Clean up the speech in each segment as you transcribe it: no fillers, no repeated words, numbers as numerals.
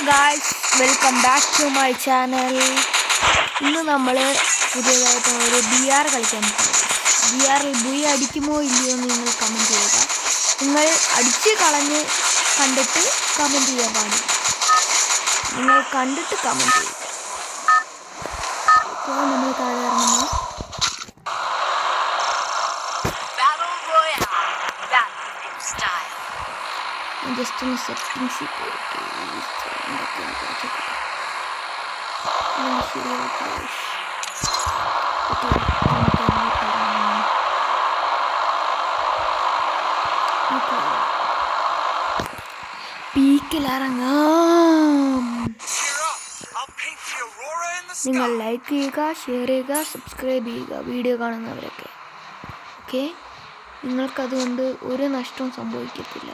Guys, welcome back to my channel. ഇന്ന് നമ്മൾ പുതിയതായിട്ട് ഒരു BR കളിക്കാൻ പോകും. BRൽ ബുയി അടിക്കുമോ ഇല്ലയോ എന്ന് നിങ്ങൾ കമൻറ്റ് ചെയ്യുക. നിങ്ങൾ അടിച്ച് കളഞ്ഞ് കണ്ടിട്ട് കമൻറ്റ് ചെയ്യാൻ പാടില്ല. നിങ്ങൾ കണ്ടിട്ട് കമൻറ്റ് ചെയ്യുക. ഇപ്പോൾ നമ്മൾ താഴെ ഇറങ്ങുന്നു. ജസ്റ്റ് ഒന്ന് സെറ്റിങ്സിൽ പോയിട്ട് പീക്കിലിറങ്ങാം. നിങ്ങൾ ലൈക്ക് ചെയ്യുക, ഷെയർ ചെയ്യുക, സബ്സ്ക്രൈബ് ചെയ്യുക വീഡിയോ കാണുന്നവരൊക്കെ. ഓക്കെ, നിങ്ങൾക്കതുകൊണ്ട് ഒരു നഷ്ടവും സംഭവിക്കത്തില്ല.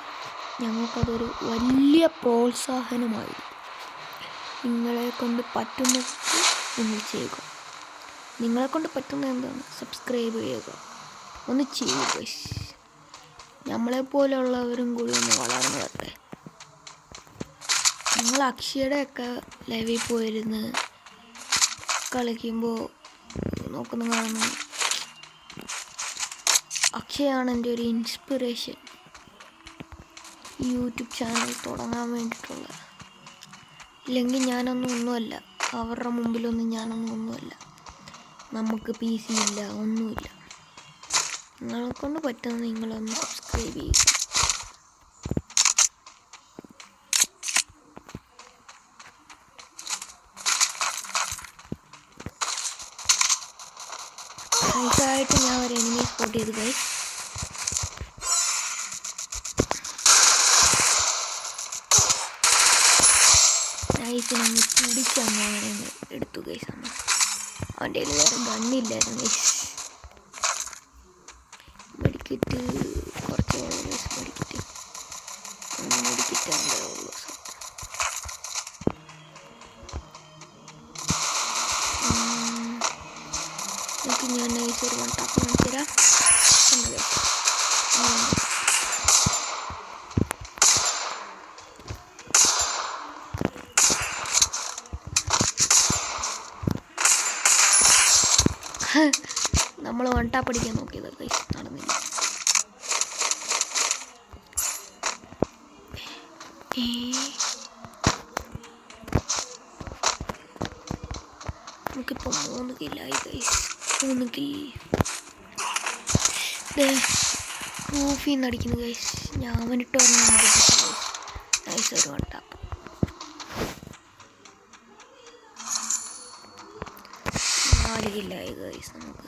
ഞങ്ങൾക്കതൊരു വലിയ പ്രോത്സാഹനമായിരിക്കും. നിങ്ങളെ കൊണ്ട് പറ്റുന്നത് നിങ്ങൾ ചെയ്യുക. നിങ്ങളെ കൊണ്ട് പറ്റുന്ന എന്താണ്? സബ്സ്ക്രൈബ് ചെയ്യുക. ഒന്ന് ചെയ്യുക. നമ്മളെപ്പോലുള്ളവരും കൂടി ഒന്ന് വളർന്നു വരട്ടെ. നിങ്ങൾ അക്ഷയുടെയൊക്കെ ലൈവിൽ പോയിരുന്ന് കളിക്കുമ്പോൾ നോക്കുന്ന കാണുന്നു. അക്ഷയാണ് എൻ്റെ ഒരു ഇൻസ്പിറേഷൻ. യൂട്യൂബ് ചാനൽ തുടങ്ങാൻ വേണ്ടിയിട്ടുള്ള. ഇല്ലെങ്കിൽ ഒന്നുമല്ല, അവരുടെ മുമ്പിലൊന്നും ഒന്നുമല്ല. നമുക്ക് PC ഇല്ല, ഒന്നുമില്ല. നിങ്ങളെക്കൊണ്ട് പറ്റുന്നത് നിങ്ങളൊന്ന് സബ്സ്ക്രൈബ് ചെയ്യുക. നൈസായിട്ട് ഞാൻ ഒരു എനിമി സ്പോട്ട് ചെയ്ത് ഗൈസ്. നൈസിനങ്ങ് പിടിച്ചങ്ങ് അവനെ എടുത്തു ഗൈസ്. അവൻ്റെ കയ്യിൽ വേറെ ഗണ്ണില്ലായിരുന്നു ഗൈസ്. മെഡിക്കറ്റ് കുറച്ചേ ഉള്ളൂ ഗൈസ്. മെഡിക്കറ്റ് അവൻ്റെ ഉള്ളൂ. എനിക്ക് ഞാൻ നൈസ് ഒരു വൺ ടാപ്പ് കാണിച്ചു തരാം. നമ്മൾ വൺ ടാപ്പ് അടിക്കാൻ നോക്കിയത് ഗൈസ്, നടന്നില്ല. നമുക്കിപ്പോൾ 3 കില്ലായി ഗൈസ്. 3 കില്ല് റൂഫിൽ നിന്ന് അടിക്കുന്നു ഗൈസ്. ഞാൻ അവനിട്ട് പറഞ്ഞാൽ നൈസ് ഒരു വൺ ടാപ്പ്. 4 കില്ലായി ഗൈസ്. നമുക്ക്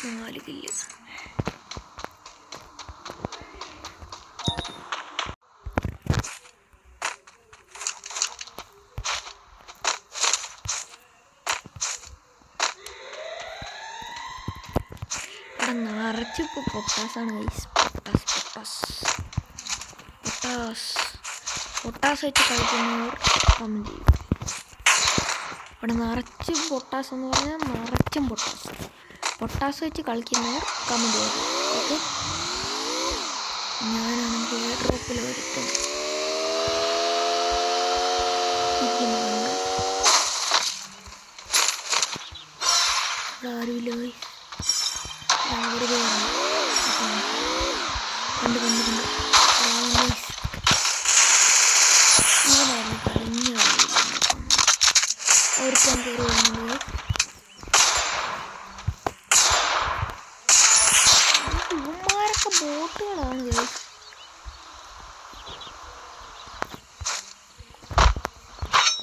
4 കില്ല്. ഇവിടെ നിറച്ചിപ്പോൾ പൊട്ടാസാണ് ഗൈസ്. പൊട്ടാസ് വെച്ച് കളിക്കുന്നവർ കമൻറ്റ് ചെയ്യും. ഇവിടെ നിറച്ചും പൊട്ടാസ് എന്ന് പറഞ്ഞാൽ നിറച്ചും പൊട്ടാസ് വെച്ച് കളിക്കുന്നവർ കമൻറ്റ് ചെയ്യും. ഓക്കെ, ഞാനാണെങ്കിൽ ഡ്രോപ്പിൽ വരുത്തും. ഇവിടെ ആരുമില്ല ഗൈസ്. കണ്ട് ഇങ്ങനായിരുന്നു കളിഞ്ഞ ഒരുക്കാൻ കയറി വന്നത്. ഇവന്മാരൊക്കെ ബോട്ടുകളാണ് ഗൈസ്.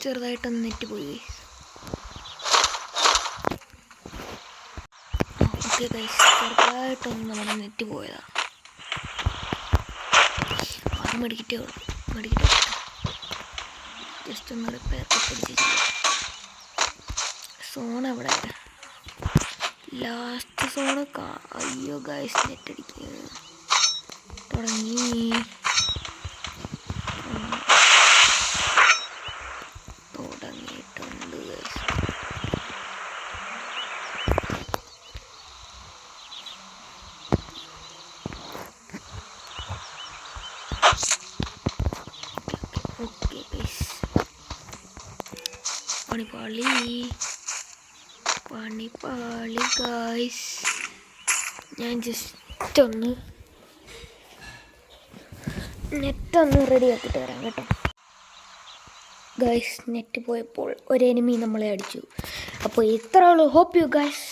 ചെറുതായിട്ടൊന്ന് നെറ്റ് പോയി ഗൈസ്. ഓക്കെ ഗൈസ്, ചെറുതായിട്ടൊന്ന് നമ്മുടെ നെറ്റ് പോയതാണ്. അത് മെഡിക്കറ്റേ ഉള്ളൂ. മെഡിക്കറ്റ് ജസ്റ്റ് ഒന്ന് റിപ്പയർ പിടിച്ച് സോൺ എവിടെ? ലാസ്റ്റ് സോണ് അയ്യോ ഗൈസ്, നെറ്റ് അടിക്കുക തുടങ്ങി. തുടങ്ങിയിട്ടുണ്ട് ഗൈസ്. പണിപ്പാളി ഗായ്സ്. ഞാൻ ജസ്റ്റ് ഒന്ന് നെറ്റൊന്ന് റെഡി ആക്കിയിട്ട് വരാം കേട്ടോ ഗൈസ്. നെറ്റ് പോയപ്പോൾ ഒരു എനിമി നമ്മളെ അടിച്ചു. അപ്പോൾ ഇത്രേ ഉള്ളൂ. ഹോപ്പ് യു ഗൈസ്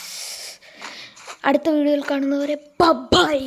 അടുത്ത വീഡിയോയിൽ കാണുന്നവരെ ബൈ.